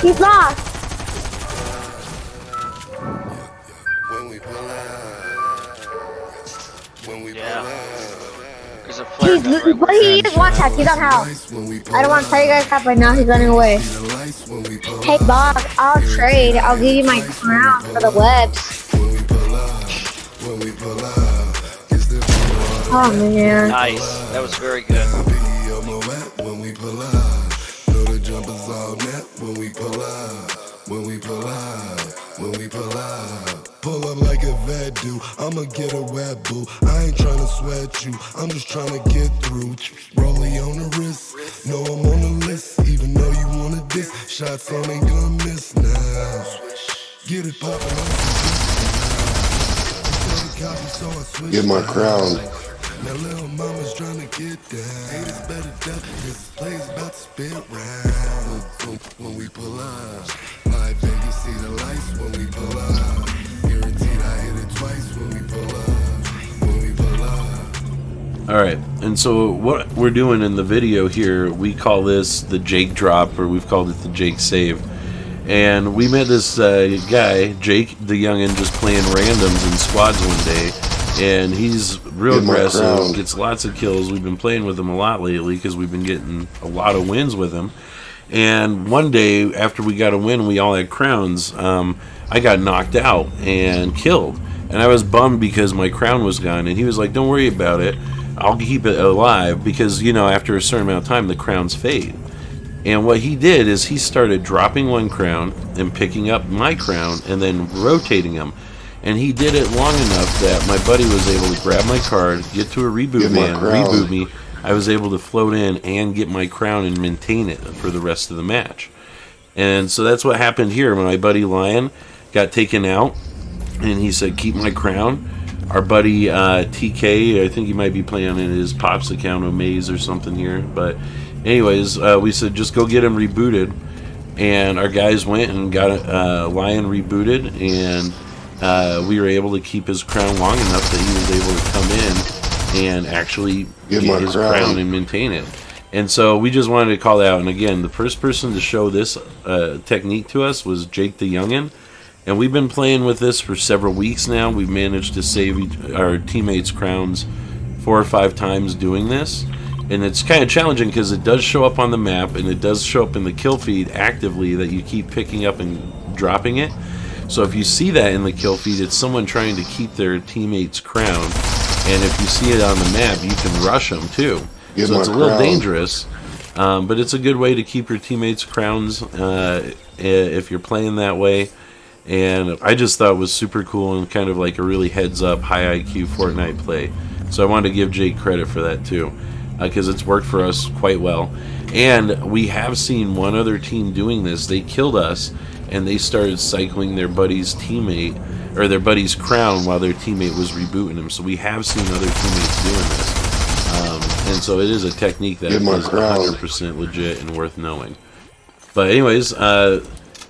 He's lost. Yeah. There's a flare gun right But where he you're is one tap. He's on house. I don't want to tell you guys that, but now he's running away. Hey, Bob, I'll trade. I'll give you my crown for the webs. Oh, man. Nice. That was very good. Pull up like a vet do, I'ma get a wet boo. I ain't tryna sweat you, I'm just tryna get through. Rollie on the wrist, know I'm on the list. Even though you wanna diss, shots on ain't gonna miss now. Get it poppin' on. Get my crown. Now little mama's tryna get down. Haters better duck, this play's about to spit round. When we pull up, my baby see the lights when we pull up. Guaranteed I hit it twice when we pull up. When we pull up. Alright, and so what we're doing in the video here, we call this the Jake drop, or we've called it the Jake save. And we met this guy, JakeDaYoungin, just playing randoms in squads one day. And he's real aggressive, gets lots of kills. We've been playing with him a lot lately because we've been getting a lot of wins with him. And one day, after we got a win, we all had crowns, I got knocked out and killed. And I was bummed because my crown was gone. And he was like, don't worry about it. I'll keep it alive because, you know, after a certain amount of time, the crowns fade. And what he did is he started dropping one crown and picking up my crown and then rotating them. And he did it long enough that my buddy was able to grab my card, get to a reboot man, reboot me. I was able to float in and get my crown and maintain it for the rest of the match. And so that's what happened here. When my buddy Lion got taken out, and he said, keep my crown. Our buddy TK, I think he might be playing in his Pops account, Omaze or something here. But anyways, we said, just go get him rebooted. And our guys went and got Lion rebooted, and we were able to keep his crown long enough that he was able to come in and actually get his crown and maintain it. And so we just wanted to call that out. And again, the first person to show this technique to us was JakeDaYoungin. And we've been playing with this for several weeks now. We've managed to save our teammates' crowns 4 or 5 times doing this. And it's kind of challenging because it does show up on the map and it does show up in the kill feed actively that you keep picking up and dropping it. So if you see that in the kill feed, it's someone trying to keep their teammate's crown. And if you see it on the map, you can rush them too. So it's a little dangerous, but it's a good way to keep your teammates' crowns if you're playing that way. And I just thought it was super cool and kind of like a really heads-up, high IQ Fortnite play. So I wanted to give Jake credit for that too, because it's worked for us quite well. And we have seen one other team doing this. They killed us, and they started cycling their buddy's teammate, or their buddy's crown, while their teammate was rebooting him. So we have seen other teammates doing this. And so it is a technique that is 100% legit and worth knowing. But anyways,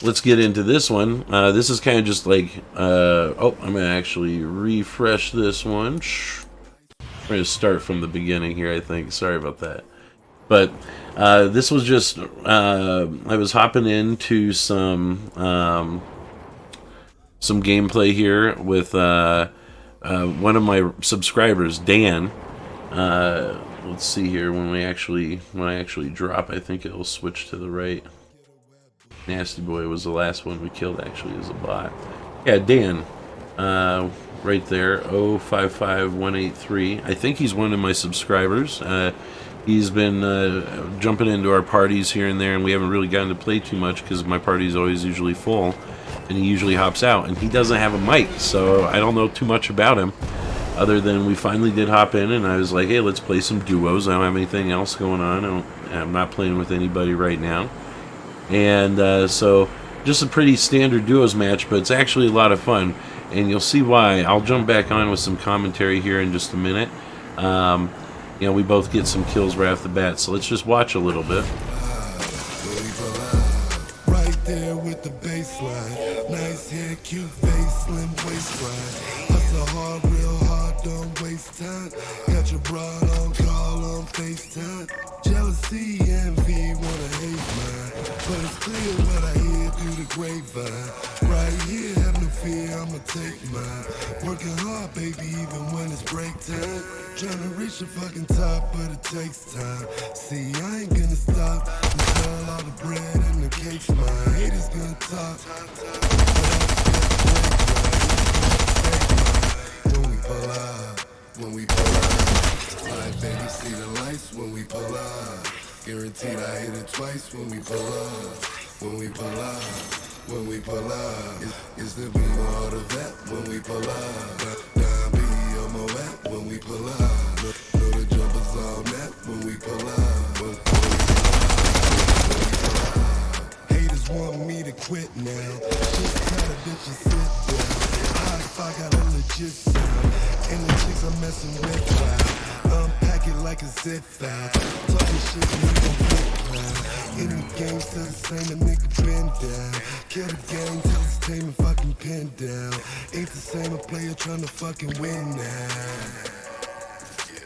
let's get into this one. This is kind of just like, oh, I'm going to actually refresh this one. I'm going to start from the beginning here, I think. Sorry about that. But this was just, I was hopping into some gameplay here with one of my subscribers, Dan. Let's see here, when I actually drop, I think it'll switch to the right. Nasty Boy was the last one we killed, actually, as a bot. Yeah, Dan, right there, 055183. I think he's one of my subscribers. He's been jumping into our parties here and there, and we haven't really gotten to play too much because my party's always usually full, and he usually hops out. And he doesn't have a mic, so I don't know too much about him, other than we finally did hop in, and I was like, hey, let's play some duos. I don't have anything else going on. I'm not playing with anybody right now. And so just a pretty standard duos match, but it's actually a lot of fun, and you'll see why. I'll jump back on with some commentary here in just a minute. You know, we both get some kills right off the bat, so let's just watch a little bit. Right there with the baseline. Nice hair, cute face, slim waistline. Hustle hard, real hard, don't waste time. Got your broad on call on FaceTime. Jealousy, envy, wanna hate mine. But it's clear what I hear grapevine. Right here, have no fear, I'ma take mine. Working hard, baby, even when it's break time. Trying to reach the fucking top, but it takes time. See, I ain't gonna stop until all the bread and the cake's mine. Haters gonna talk, when we pull up, when we pull up. Alright, baby, see the lights when we pull up. Guaranteed I hit it twice when we pull up, when we pull up, when we pull up. It's the beam all the vet when we pull up. Down B on my wet when we pull up. Know the jumpers all net when we pull up. When we pull up. Haters want me to quit now. Just tell the bitches sit down. I got a legit sound. And the chicks I'm messing with wow. Unpack it like a zip file. Talking shit, you gon' get clown. Any game still the same, a nigga been down. Kill the game till it's tame and fucking pin down. Ain't the same a player trying to fucking win now.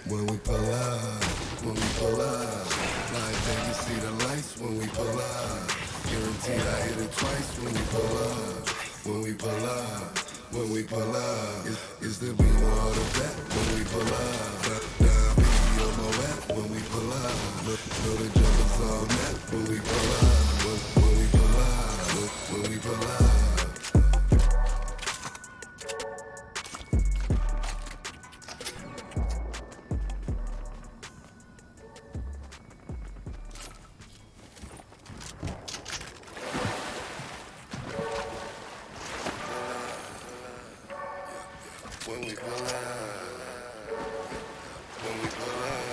When we pull up, when we pull up. Like baby, see the lights when we pull up. Guaranteed I hit it twice when we pull up, when we pull up. When we pull up, it's the beam all the vet when we pull up. Down B on my wet when we pull up. Know the jumpers all net when we pull up. When we pull up, when we pull up. When we pull up, when we pull up.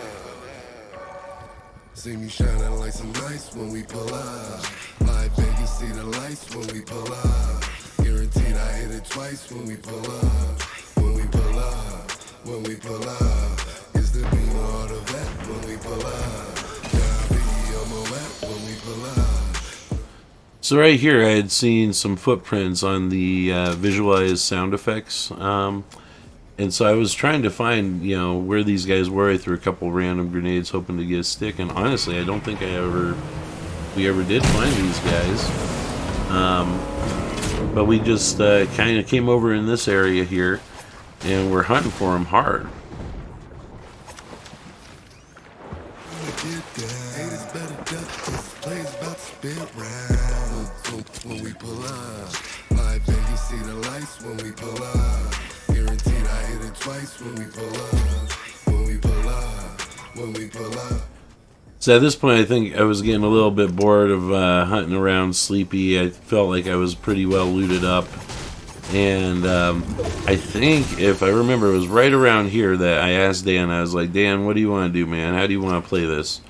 See me shining like some lights when we pull up. Live Vegas, see the lights when we pull up. Guaranteed I hit it twice when we pull up. When we pull up, when we pull up. It's the beam all the vet when we pull up. Down B on my wet when we pull up. So right here, I had seen some footprints on the visualized sound effects, and so I was trying to find, you know, where these guys were. I threw a couple random grenades, hoping to get a stick, and honestly, I don't think we ever did find these guys. But we just kind of came over in this area here, and we're hunting for them hard. When we pull up, live Vegas, see the lights when we pull up. Guaranteed I hit it twice when we pull up. When we pull up, when we pull up. So at this point, I think I was getting a little bit bored of hunting around sleepy. I felt like I was pretty well looted up. And I think, if I remember, it was right around here that I asked Dan, I was like, Dan, what do you want to do, man? How do you want to play this?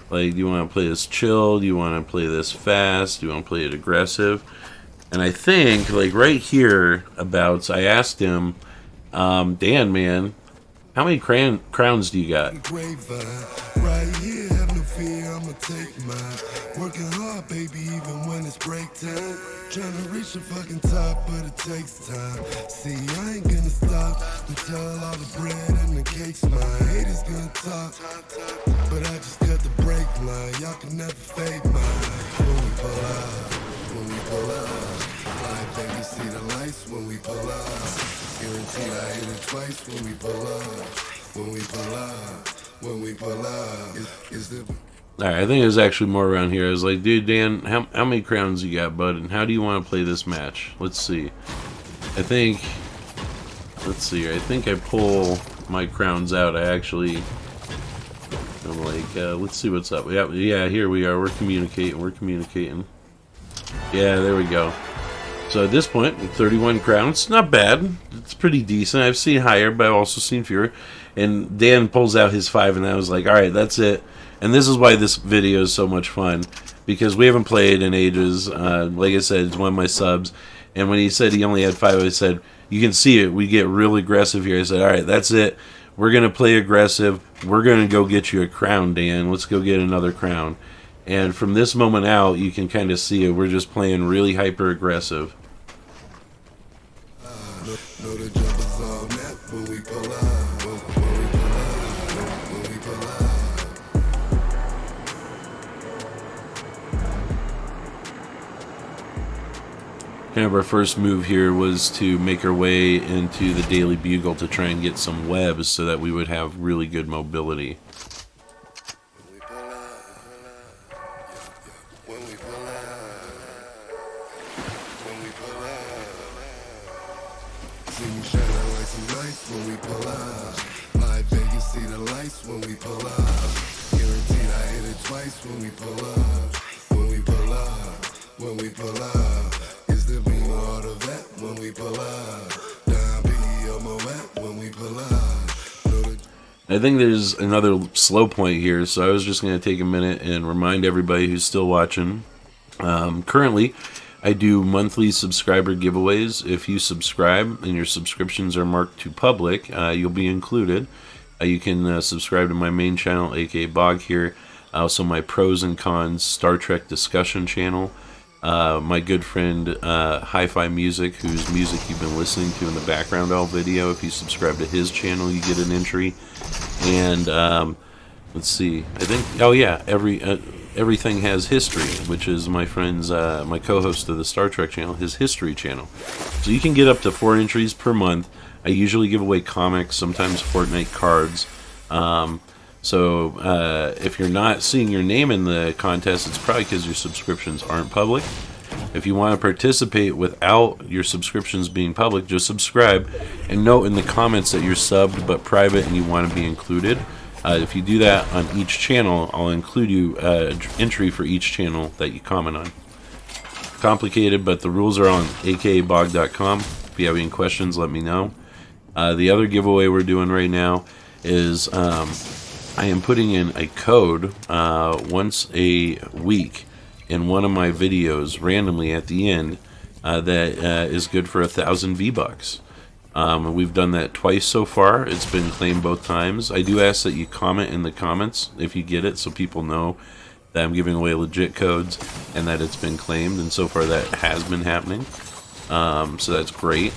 Like, do you want to play this chill? Do you want to play this fast? Do you want to play it aggressive? And I think, like, right here abouts, I asked him, Dan, man, how many crowns do you got? Right here, have no fear, I'ma take mine. Working hard, baby, even when it's break time. Trying to reach the fucking top, but it takes time. See, I ain't gonna stop until all the bread and the cake's mine. Haters gonna talk, but I just cut the brake line. Y'all can never fake mine. When we pull up, when we pull up. Like baby, see the lights when we pull up. Guaranteed I hit it twice when we pull up. When we pull up, when we pull up. It's the... Alright, I think it was actually more around here. I was like, dude, Dan, how many crowns you got, bud? And how do you want to play this match? Let's see. I think I pull my crowns out. I'm like, let's see what's up. Yeah, here we are. We're communicating. Yeah, there we go. So at this point, 31 crowns, not bad. It's pretty decent. I've seen higher, but I've also seen fewer. And Dan pulls out his 5, and I was like, alright, that's it. And this is why this video is so much fun, because we haven't played in ages. Like I said, it's one of my subs. And when he said he only had 5, I said, you can see it. We get real aggressive here. I said, alright, that's it. We're going to play aggressive. We're going to go get you a crown, Dan. Let's go get another crown. And from this moment out, you can kind of see it. We're just playing really hyper-aggressive. Know the jumpers all net when we pull up. When we pull up. kind of our first move here was to make our way into the Daily Bugle to try and get some webs so that we would have really good mobility. When we pull up, live Vegas, see the lights when we pull up. Guaranteed I hit it twice when we pull up. When we pull up, when we pull up. Is the beam or the vet when we pull up? Down B on my wet when we pull up. I think there's another slow point here, so I was just going to take a minute and remind everybody who's still watching. Currently, I do monthly subscriber giveaways. If you subscribe and your subscriptions are marked to public, you'll be included. You can subscribe to my main channel, akaBoG here. Also my pros and cons Star Trek discussion channel. My good friend Hi-Fi Music, whose music you've been listening to in the background all video. If you subscribe to his channel, you get an entry. And let's see, I think, oh yeah, Everything Has History, which is my friend's, my co-host of the Star Trek channel, his history channel. So you can get up to 4 entries per month. I usually give away comics, sometimes Fortnite cards. So if you're not seeing your name in the contest, it's probably because your subscriptions aren't public. If you want to participate without your subscriptions being public, just subscribe and note in the comments that you're subbed but private and you want to be included. If you do that on each channel, I'll include you entry for each channel that you comment on. Complicated, but the rules are on akaBoG.com. If you have any questions, let me know. The other giveaway we're doing right now is I am putting in a code once a week in one of my videos randomly at the end that is good for 1,000 V-Bucks. We've done that twice so far. It's been claimed both times. I do ask that you comment in the comments if you get it so people know that I'm giving away legit codes and that it's been claimed, and so far that has been happening. So that's great.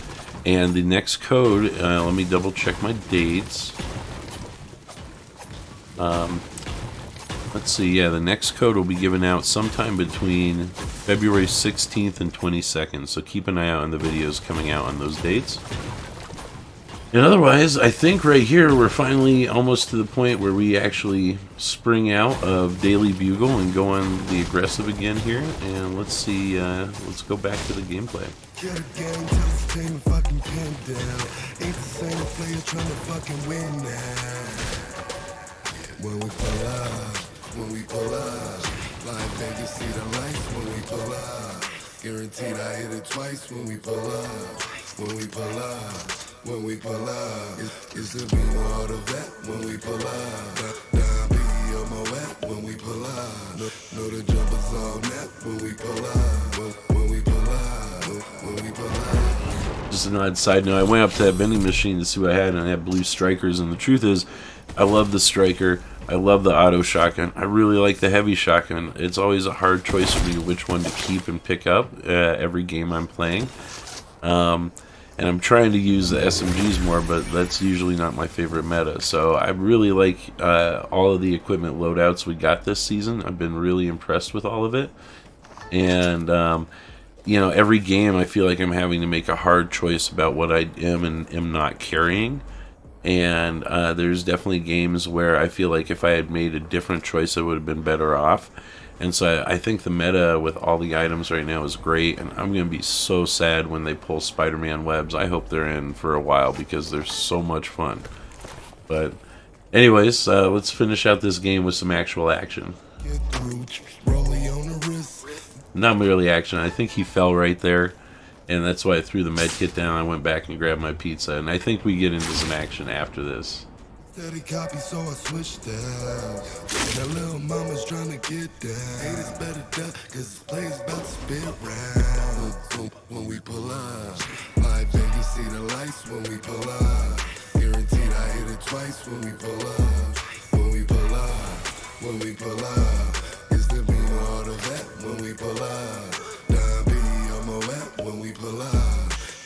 And the next code, let me double check my dates. Let's see, yeah, the next code will be given out sometime between February 16th and 22nd, so keep an eye out on the videos coming out on those dates. And otherwise, I think right here we're finally almost to the point where we actually spring out of Daily Bugle and go on the aggressive again here. And let's see, let's go back to the gameplay. Get a gang, tell us to take the fucking pen down. Ain't the same player trying to fucking win now. When we pull up, when we pull up, live Vegas, see the lights when we pull up. Guaranteed I hit it twice when we pull up, when we pull up, when we pull up. It's the beam or the vet when we pull up. Down B on my wet when we pull up. Know the jumpers all net when we pull up, when we pull up, when we pull up. Just an odd side note, I went up to that vending machine to see what I had, and I had blue strikers, and the truth is, I love the striker. I love the auto shotgun. I really like the heavy shotgun. It's always a hard choice for me which one to keep and pick up every game I'm playing. And I'm trying to use the SMGs more, but that's usually not my favorite meta. So I really like all of the equipment loadouts we got this season. I've been really impressed with all of it. And, you know, every game I feel like I'm having to make a hard choice about what I am and am not carrying. And there's definitely games where I feel like if I had made a different choice, I would have been better off. And so I think the meta with all the items right now is great, and I'm going to be so sad when they pull Spider-Man webs. I hope they're in for a while because they're so much fun. But anyways, let's finish out this game with some actual action. Not merely action. I think he fell right there. And that's why I threw the med kit down. I went back and grabbed my pizza, and I think we get into some action after this. Steady copy, so I switched down. That little mama's trying to get down. Haters better duck, cause this play's about to spin round. When we pull up, live Vegas, see the lights when we pull up. Guaranteed I hit it twice when we pull up. When we pull up, when we pull up. It's the beam or the vet when we pull up. When we pull up,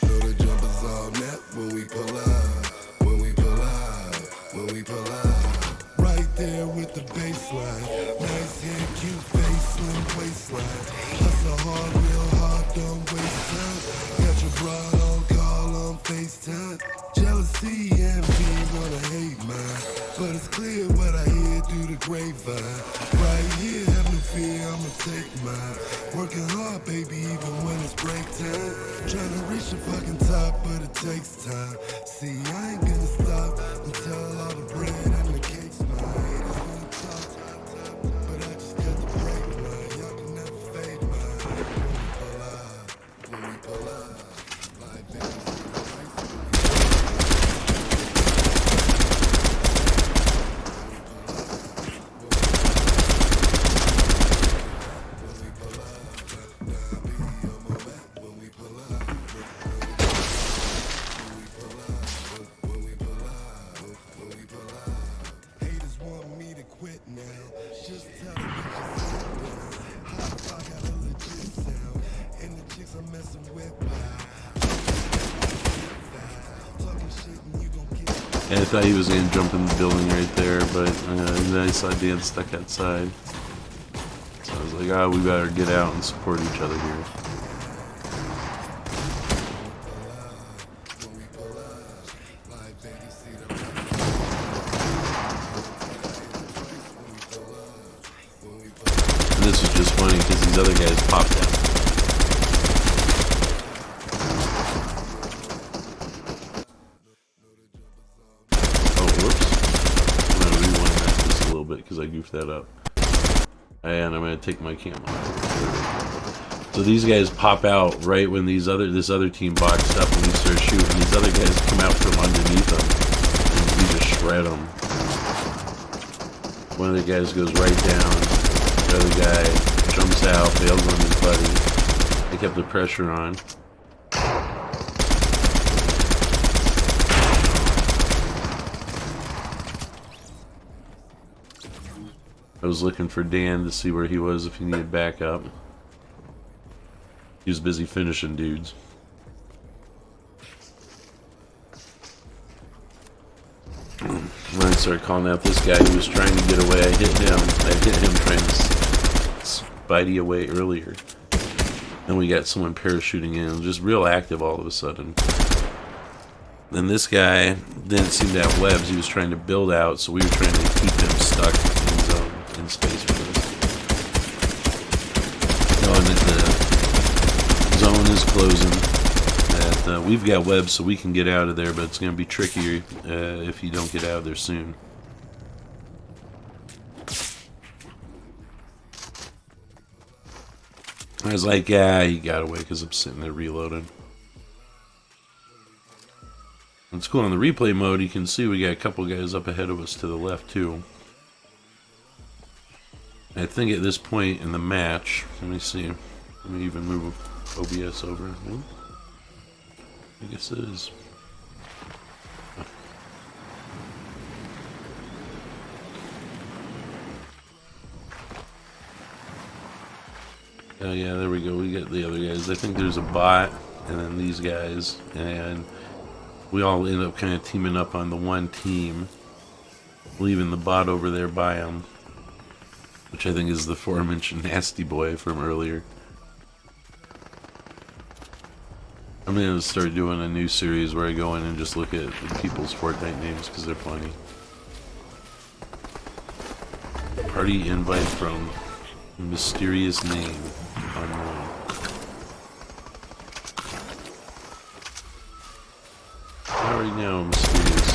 know the jumpers all net when we pull up, when we pull up, when we pull up. Right there with the baseline, nice hair, cute face, slim waistline. Hustle hard, real hard, don't waste time. I'ma take mine. Working hard, baby, even when it's break time. Trying to reach the fucking top, but it takes time. See, I ain't gonna stop until all the bread and the cake's mine. Haters wanna talk, but I just got to break mine. Y'all can never fade mine. When we pull up, like baby, see the lights. Haters want me to quit now. Just tell them to sit down. Hot, I got a legit sound. And the chicks I'm messing with, talking shit and you gon' get. And I thought he was gonna jump in the building right there, but then I saw Dan stuck outside. So I was like, oh, we better get out and support each other here. And this was just funny because these other guys popped out. Oh, whoops. I'm gonna rewind that just a little bit because I goofed that up. And I'm gonna take my cam off. So these guys pop out right when this other team boxed up and we start shooting. These other guys come out from underneath them and we just shred them. One of the guys goes right down. The other guy jumps out, bails on his buddy. They kept the pressure on. I was looking for Dan to see where he was if he needed backup. He was busy finishing dudes. When I started calling out this guy who was trying to get away, I hit him trying to spidey away earlier. And we got someone parachuting in, just real active all of a sudden. Then this guy didn't seem to have webs, he was trying to build out, so we were trying to keep him stuck in zone, in space with us. Knowing that the zone is closing. That we've got webs so we can get out of there, but it's going to be trickier if you don't get out of there soon. I was like, yeah, he got away because I'm sitting there reloading. It's cool on the replay mode, you can see we got a couple guys up ahead of us to the left too. I think at this point in the match, let me see, let me even move OBS over. I guess it is. Oh yeah, there we go. We got the other guys. I think there's a bot, and then these guys, and we all end up kind of teaming up on the one team, leaving the bot over there by him, which I think is the aforementioned Nasty Boy from earlier. I'm going to start doing a new series where I go in and just look at people's Fortnite names because they're funny. Party invite from mysterious name unknown. I already know mysterious.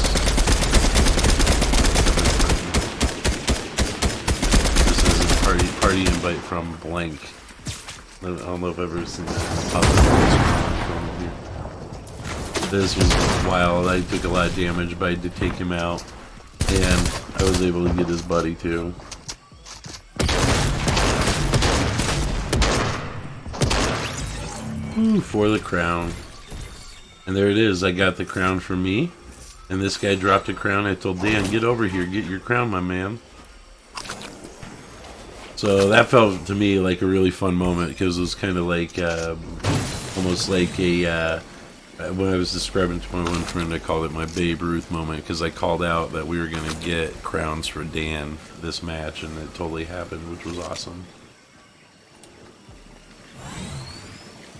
This is a party invite from blank. I don't know if I've ever seen that pop up. This was wild. I took a lot of damage, but I did take him out, and I was able to get his buddy too. Ooh, for the crown. And there it is. I got the crown for me, and this guy dropped a crown. I told Dan, get over here, get your crown, my man. So that felt to me like a really fun moment because it was kind of like almost like a when I was describing to my one friend, I called it my Babe Ruth moment because I called out that we were going to get crowns for Dan this match, and it totally happened, which was awesome.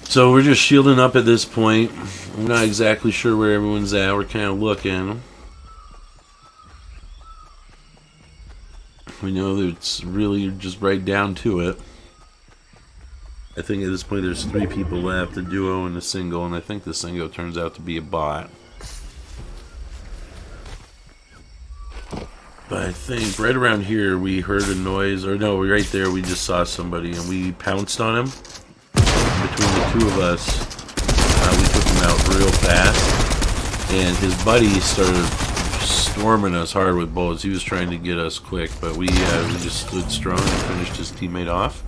So we're just shielding up at this point. I'm not exactly sure where everyone's at. We're kind of looking. We know that it's really just right down to it. I think at this point there's 3 people left, a duo and a single, and I think the single turns out to be a bot. But I think right around here we heard a noise, or no, right there we just saw somebody and we pounced on him. Between the 2 of us, we took him out real fast, and his buddy started storming us hard with bullets. He was trying to get us quick, but we just stood strong and finished his teammate off.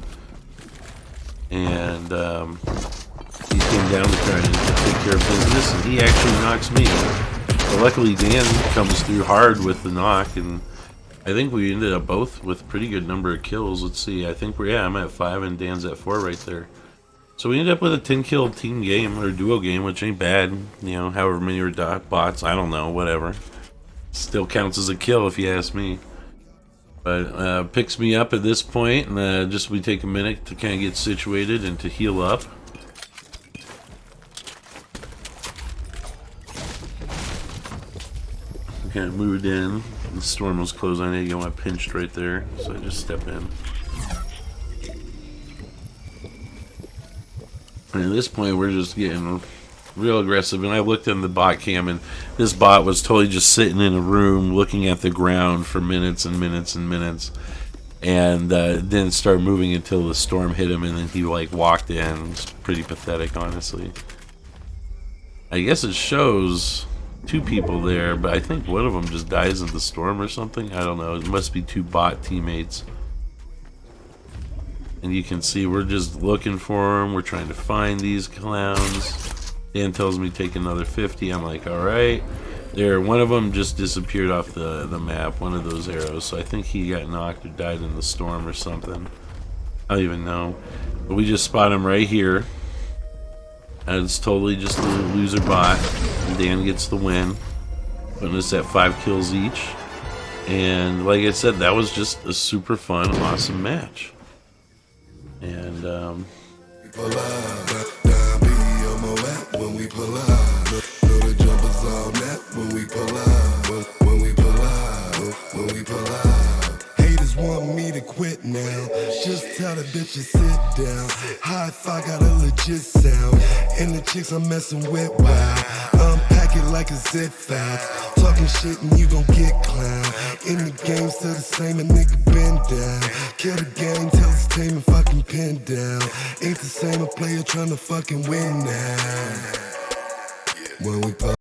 And he came down to try and take care of business, and he actually knocks me. But luckily Dan comes through hard with the knock, and I think we ended up both with a pretty good number of kills. Let's see, I think I'm at 5 and Dan's at 4 right there. So we ended up with a 10-kill team game, or duo game, which ain't bad. You know, however many were bots, I don't know, whatever. Still counts as a kill if you ask me. But picks me up at this point, and just we take a minute to kind of get situated and to heal up. Kind of moved in. The storm was closed. I know I pinched right there, so I just stepped in. And at this point, we're just getting real aggressive. And I looked in the bot cam, and this bot was totally just sitting in a room looking at the ground for minutes and minutes and minutes. And didn't start moving until the storm hit him, and then he like walked in. It's pretty pathetic, honestly. I guess it shows 2 people there, but I think one of them just dies in the storm or something. I don't know. It must be 2 bot teammates. And you can see we're just looking for them. We're trying to find these clowns. Dan tells me take another 50. I'm like, all right. There, one of them just disappeared off the map, one of those arrows. So I think he got knocked or died in the storm or something. I don't even know. But we just spot him right here. And it's totally just a loser bot. And Dan gets the win, putting us at 5 kills each. And like I said, that was just a super fun, awesome match. And We pull up, be on my lap when we pull up. Know the jumpers all net when we pull up. When we pull up, when we pull up. Haters want me to quit now. Just tell the bitch to sit down. High five got a legit sound. And the chicks I'm messing with, wow. Unpack it like a zip file. Talking shit and you gon' get clown. In the game still the same, a nigga been down. Kill the game, tell his team and fucking pin down. Ain't the same, a player trying to fucking win now. When we